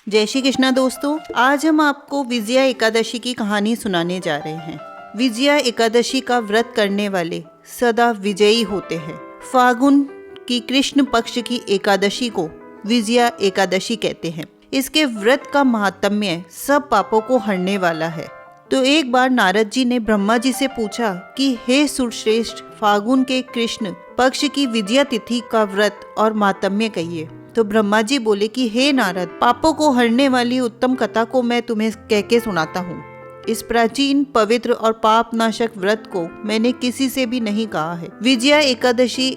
जय श्री कृष्णा दोस्तों, आज हम आपको विजया एकादशी की कहानी सुनाने जा रहे हैं। विजया एकादशी का व्रत करने वाले सदा विजयी होते हैं। फागुन की कृष्ण पक्ष की एकादशी को विजया एकादशी कहते हैं। इसके व्रत का महात्म्य सब पापों को हरने वाला है। तो एक बार नारद जी ने ब्रह्मा जी से पूछा कि हे सुरश्रेष्ठ, फागुन के कृष्ण पक्ष की विजया तिथि का व्रत और महात्म्य कहिए। तो ब्रह्मा जी बोले कि हे नारद, पापों को हरने वाली उत्तम कथा को मैं तुम्हें कह के सुनाता हूँ। इस प्राचीन पवित्र और पाप नाशक व्रत को मैंने किसी से भी नहीं कहा है। विजया एकादशी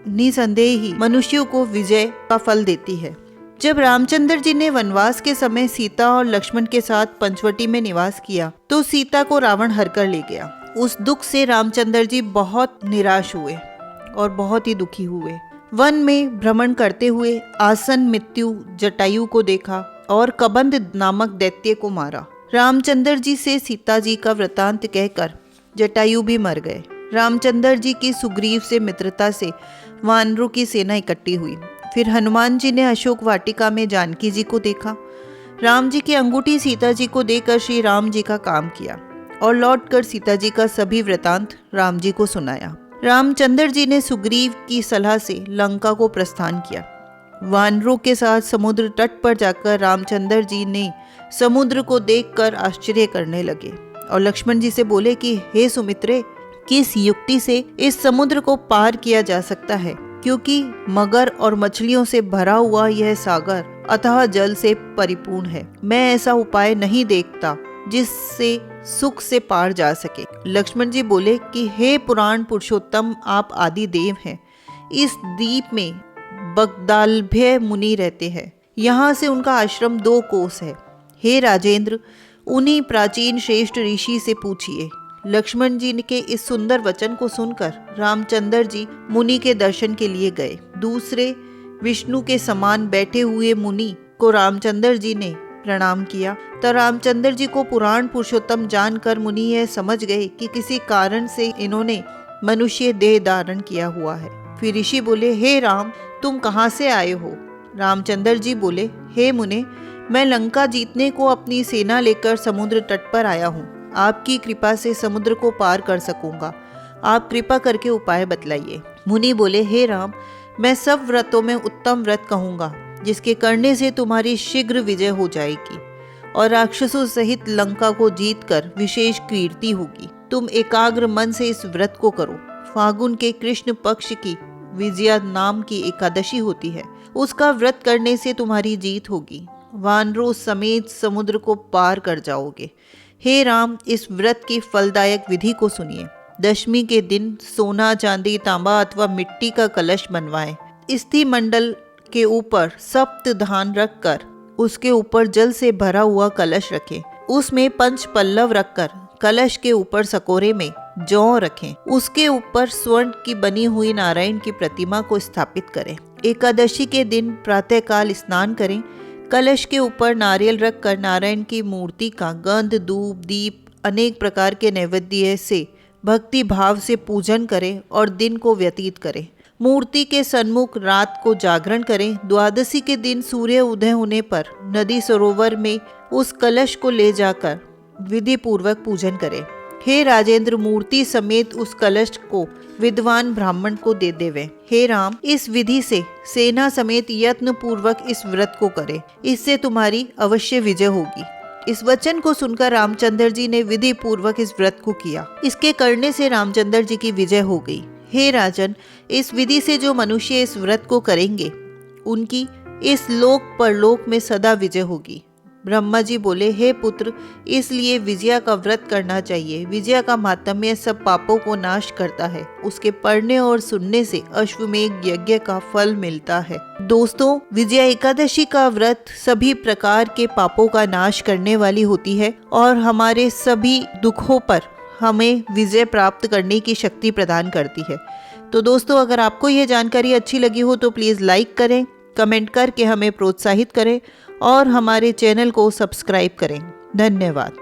निसंदेह ही मनुष्यों को विजय का फल देती है। जब रामचंद्र जी ने वनवास के समय सीता और लक्ष्मण के साथ पंचवटी में निवास किया तो सीता को रावण हर कर ले गया। उस दुख से रामचंद्र जी बहुत निराश हुए और बहुत ही दुखी हुए। वन में भ्रमण करते हुए आसन मृत्यु जटायु को देखा और कबंध नामक दैत्य को मारा। रामचंद्र जी से सीता जी का वृतांत कहकर जटायु भी मर गए। रामचंद्र जी की सुग्रीव से मित्रता से वानरों की सेना इकट्ठी हुई। फिर हनुमान जी ने अशोक वाटिका में जानकी जी को देखा। राम जी की अंगूठी सीता जी को देकर श्री राम जी का काम किया और लौटकर सीता जी का सभी वृतांत राम जी को सुनाया। रामचंद्र जी ने सुग्रीव की सलाह से लंका को प्रस्थान किया। वानरों के साथ समुद्र तट पर जाकर रामचंद्र जी ने समुद्र को देखकर आश्चर्य करने लगे और लक्ष्मण जी से बोले कि हे सुमित्रे, किस युक्ति से इस समुद्र को पार किया जा सकता है, क्योंकि मगर और मछलियों से भरा हुआ यह सागर अथाह जल से परिपूर्ण है। मैं ऐसा उपाय नहीं देखता जिससे सुख से पार जा सके। लक्ष्मण जी बोले कि हे पुराण पुरुषोत्तम, आप आदि देव हैं। इस द्वीप में बगदालभ्य मुनि रहते हैं। यहाँ से उनका आश्रम 2 कोस है। हे राजेंद्र, उन्हीं प्राचीन श्रेष्ठ ऋषि से पूछिए। लक्ष्मण जी के इस सुंदर वचन को सुनकर रामचंद्र जी मुनि के दर्शन के लिए गए। दूसरे विष्णु के समान बैठे हुए मुनि को रामचंद्र जी ने प्रणाम किया। तो रामचंद्र जी को पुराण पुरुषोत्तम जानकर मुनि यह समझ गए कि किसी कारण से इन्होंने मनुष्य देह धारण किया हुआ है। फिर ऋषि बोले, हे राम, तुम कहाँ से आए हो? रामचंद्र जी बोले, हे मुने, मैं लंका जीतने को अपनी सेना लेकर समुद्र तट पर आया हूँ। आपकी कृपा से समुद्र को पार कर सकूंगा। आप कृपा करके उपाय बतलाइए। मुनि बोले, हे राम, मैं सब व्रतों में उत्तम व्रत कहूंगा जिसके करने से तुम्हारी शीघ्र विजय हो जाएगी और राक्षसों सहित लंका को जीतकर विशेष कीर्ति होगी। तुम एकाग्र मन से इस व्रत को करो। फागुन के कृष्ण पक्ष की विजया नाम की एकादशी होती है। उसका व्रत करने से तुम्हारी जीत होगी। वानरों समेत समुद्र को पार कर जाओगे। हे राम, इस व्रत की फलदायक विधि को सुनिए। दशमी के दिन सोना, चांदी, तांबा अथवा मिट्टी का कलश बनवाएं। स्थि मंडल के ऊपर सप्त धान रखकर उसके ऊपर जल से भरा हुआ कलश रखें। उसमें 5 पल्लव रखकर कलश के ऊपर सकोरे में जौ रखें। उसके ऊपर स्वर्ण की बनी हुई नारायण की प्रतिमा को स्थापित करें। एकादशी के दिन प्रातःकाल स्नान करें। कलश के ऊपर नारियल रखकर नारायण की मूर्ति का गंध, धूप, दीप, अनेक प्रकार के नैवेद्य से भक्ति भाव से पूजन करें और दिन को व्यतीत करें। मूर्ति के सन्मुख रात को जागरण करें। द्वादशी के दिन सूर्य उदय होने पर नदी सरोवर में उस कलश को ले जाकर विधि पूर्वक पूजन करें। हे राजेंद्र, मूर्ति समेत उस कलश को विद्वान ब्राह्मण को दे देवें। हे राम, इस विधि से सेना समेत यत्न पूर्वक इस व्रत को करें। इससे तुम्हारी अवश्य विजय होगी। इस वचन को सुनकर रामचंद्र जी ने विधि पूर्वक इस व्रत को किया। इसके करने से रामचंद्र जी की विजय हो गई। हे राजन, इस विधि से जो मनुष्य इस व्रत को करेंगे उनकी इस लोक परलोक में सदा विजय होगी। ब्रह्मा जी बोले, हे पुत्र, इसलिए विजया का व्रत करना चाहिए। विजया का महात्म्य सब पापों को नाश करता है। उसके पढ़ने और सुनने से अश्वमेध यज्ञ का फल मिलता है। दोस्तों, विजया एकादशी का व्रत सभी प्रकार के पापों का नाश करने वाली होती है और हमारे सभी दुखों पर हमें विजय प्राप्त करने की शक्ति प्रदान करती है। तो दोस्तों, अगर आपको यह जानकारी अच्छी लगी हो तो प्लीज़ लाइक करें, कमेंट करके हमें प्रोत्साहित करें और हमारे चैनल को सब्सक्राइब करें। धन्यवाद।